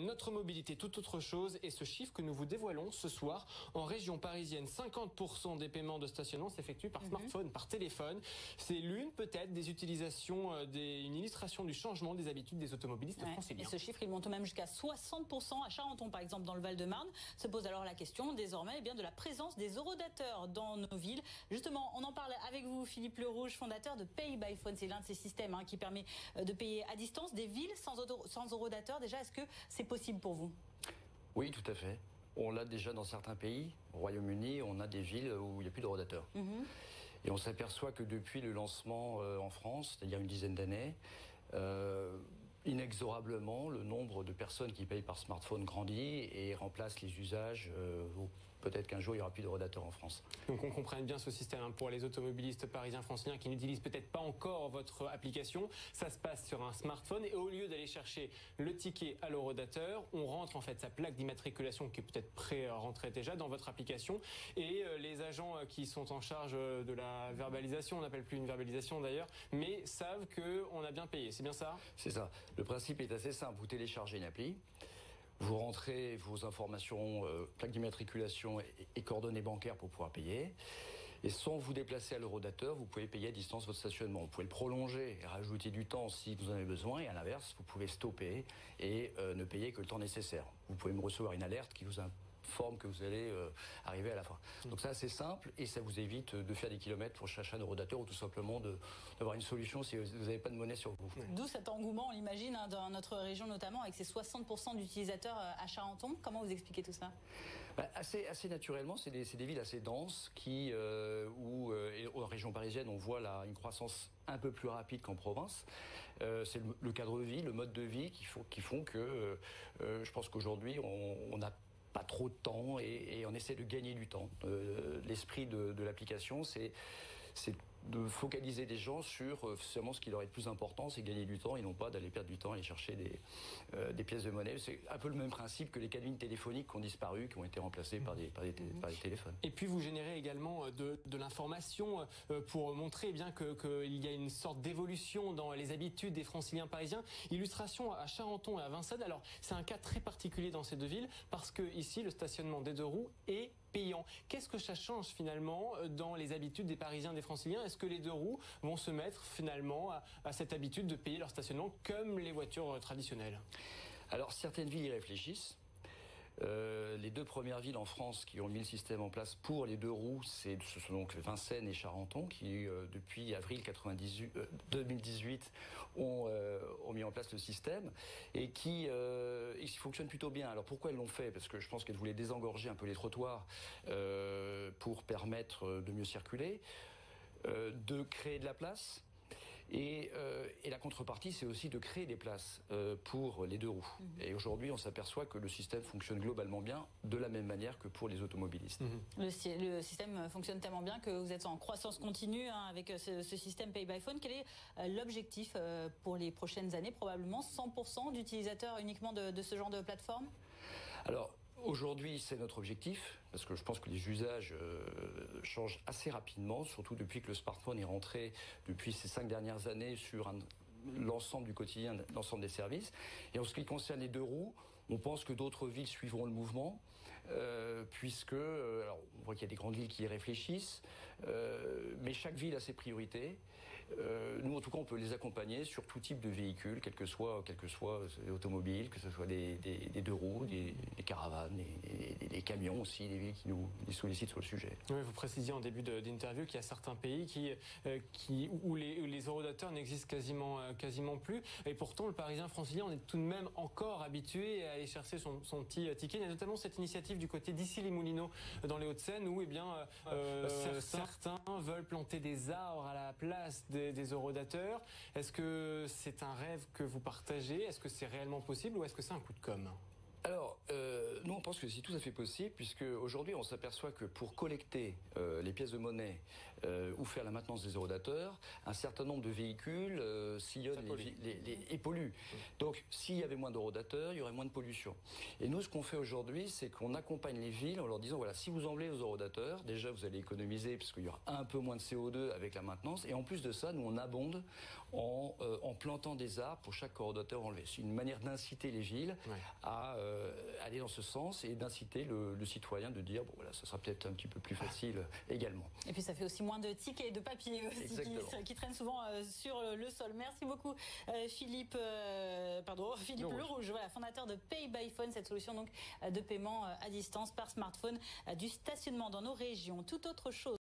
Notre mobilité, tout autre chose, et ce chiffre que nous vous dévoilons ce soir, en région parisienne, 50% des paiements de stationnement s'effectuent par smartphone, par téléphone. C'est l'une peut-être des utilisations, une illustration du changement des habitudes des automobilistes franciliens. Et ce chiffre, il monte même jusqu'à 60% à Charenton, par exemple, dans le Val-de-Marne. Se pose alors la question désormais eh bien, de la présence des eurodateurs dans nos villes. Justement, on en parle avec vous, Philippe Lerouge, fondateur de Pay by Phone. C'est l'un de ces systèmes qui permet de payer à distance des villes sans eurodateurs. Déjà, est-ce que c'est possible pour vous? Oui, tout à fait. On l'a déjà dans certains pays. Au Royaume-Uni, on a des villes où il n'y a plus d'eurodateurs. Et on s'aperçoit que depuis le lancement en France, c'est-à-dire une dizaine d'années, inexorablement, le nombre de personnes qui payent par smartphone grandit et remplace les usages. Peut-être qu'un jour, il n'y aura plus d'eurodateurs en France. Donc on comprenne bien ce système pour les automobilistes parisiens franciliens qui n'utilisent peut-être pas encore votre application. Ça se passe sur un smartphone et au lieu d'aller chercher le ticket à l'eurodateur, on rentre en fait sa plaque d'immatriculation qui est peut-être pré-rentrée déjà dans votre application et les agents qui sont en charge de la verbalisation, on n'appelle plus une verbalisation d'ailleurs, mais savent qu'on a bien payé. C'est bien ça? C'est ça. Le principe est assez simple. Vous téléchargez une appli. Vous rentrez vos informations, plaque d'immatriculation et coordonnées bancaires pour pouvoir payer. Et sans vous déplacer à l'eurodateur, vous pouvez payer à distance votre stationnement. Vous pouvez le prolonger et rajouter du temps si vous en avez besoin. Et à l'inverse, vous pouvez stopper et ne payer que le temps nécessaire. Vous pouvez me recevoir une alerte qui vous informe que vous allez arriver à la fin. Donc ça, c'est simple et ça vous évite de faire des kilomètres pour chercher un eurodateur ou tout simplement d'avoir une solution si vous n'avez pas de monnaie sur vous. D'où cet engouement, on l'imagine, dans notre région notamment, avec ces 60% d'utilisateurs à Charenton. Comment vous expliquez tout ça? Assez naturellement, c'est des villes assez denses qui, en région parisienne, on voit une croissance un peu plus rapide qu'en province. C'est le cadre de vie, le mode de vie qui font que je pense qu'aujourd'hui, on n'a pas trop de temps et on essaie de gagner du temps. L'esprit de l'application, c'est de focaliser des gens sur seulement ce qui leur est le plus important, c'est gagner du temps et non pas d'aller perdre du temps et aller chercher des pièces de monnaie. C'est un peu le même principe que les cabines téléphoniques qui ont disparu, qui ont été remplacées par des téléphones. Et puis vous générez également de l'information pour montrer bien qu'il y a une sorte d'évolution dans les habitudes des franciliens parisiens. Illustration à Charenton et à Vincennes. Alors c'est un cas très particulier dans ces deux villes parce que ici le stationnement des deux roues est payant. Qu'est-ce que ça change finalement dans les habitudes des Parisiens, des Franciliens? Est-ce que les deux roues vont se mettre finalement à cette habitude de payer leur stationnement comme les voitures traditionnelles? Alors certaines villes y réfléchissent. Les deux premières villes en France qui ont mis le système en place pour les deux roues, ce sont donc Vincennes et Charenton qui, depuis avril 2018, ont mis en place le système et qui fonctionne plutôt bien. Alors pourquoi elles l'ont fait? Parce que je pense qu'elles voulaient désengorger un peu les trottoirs pour permettre de mieux circuler, de créer de la place. Et la contrepartie, c'est aussi de créer des places pour les deux roues. Et aujourd'hui, on s'aperçoit que le système fonctionne globalement bien, de la même manière que pour les automobilistes. Le système fonctionne tellement bien que vous êtes en croissance continue avec ce système Pay by Phone. Quel est l'objectif pour les prochaines années? Probablement 100% d'utilisateurs uniquement de ce genre de plateforme? Alors, aujourd'hui, c'est notre objectif, parce que je pense que les usages changent assez rapidement, surtout depuis que le smartphone est rentré depuis ces 5 dernières années sur l'ensemble du quotidien, l'ensemble des services. Et en ce qui concerne les deux roues, on pense que d'autres villes suivront le mouvement, puisque, alors on voit qu'il y a des grandes villes qui y réfléchissent, mais chaque ville a ses priorités. Nous, en tout cas, on peut les accompagner sur tout type de véhicules, quels que soient les automobiles, que ce soit des deux roues, des caravanes, des camions aussi, des villes qui nous sollicitent sur le sujet. Oui, vous précisiez en début d'interview qu'il y a certains pays où les eurodateurs n'existent quasiment plus. Et pourtant, le Parisien francilien, on est tout de même encore habitué à aller chercher son petit ticket. Il y a notamment cette initiative du côté d'Issy-les-Moulineaux dans les Hauts-de-Seine où certains veulent planter des arbres à la place des eurodateurs. Est-ce que c'est un rêve que vous partagez? Est-ce que c'est réellement possible ou est-ce que c'est un coup de com'? Alors, nous on pense que c'est tout à fait possible, puisque aujourd'hui on s'aperçoit que pour collecter les pièces de monnaie ou faire la maintenance des eurodateurs, un certain nombre de véhicules sillonnent et polluent. Donc s'il y avait moins d'eurodateurs, il y aurait moins de pollution. Et nous ce qu'on fait aujourd'hui, c'est qu'on accompagne les villes en leur disant, voilà, si vous enlevez vos eurodateurs, déjà vous allez économiser, puisqu'il y aura un peu moins de CO2 avec la maintenance, et en plus de ça, nous on abonde en plantant des arbres pour chaque eurodateur enlevé. C'est une manière d'inciter les villes à aller dans ce sens et d'inciter le citoyen de dire, bon voilà, ça sera peut-être un petit peu plus facile également. Et puis ça fait aussi moins de tickets de papier aussi qui traînent souvent sur le sol. Merci beaucoup Philippe Lerouge, voilà, fondateur de Pay by Phone, cette solution donc de paiement à distance par smartphone du stationnement dans nos régions. Toute autre chose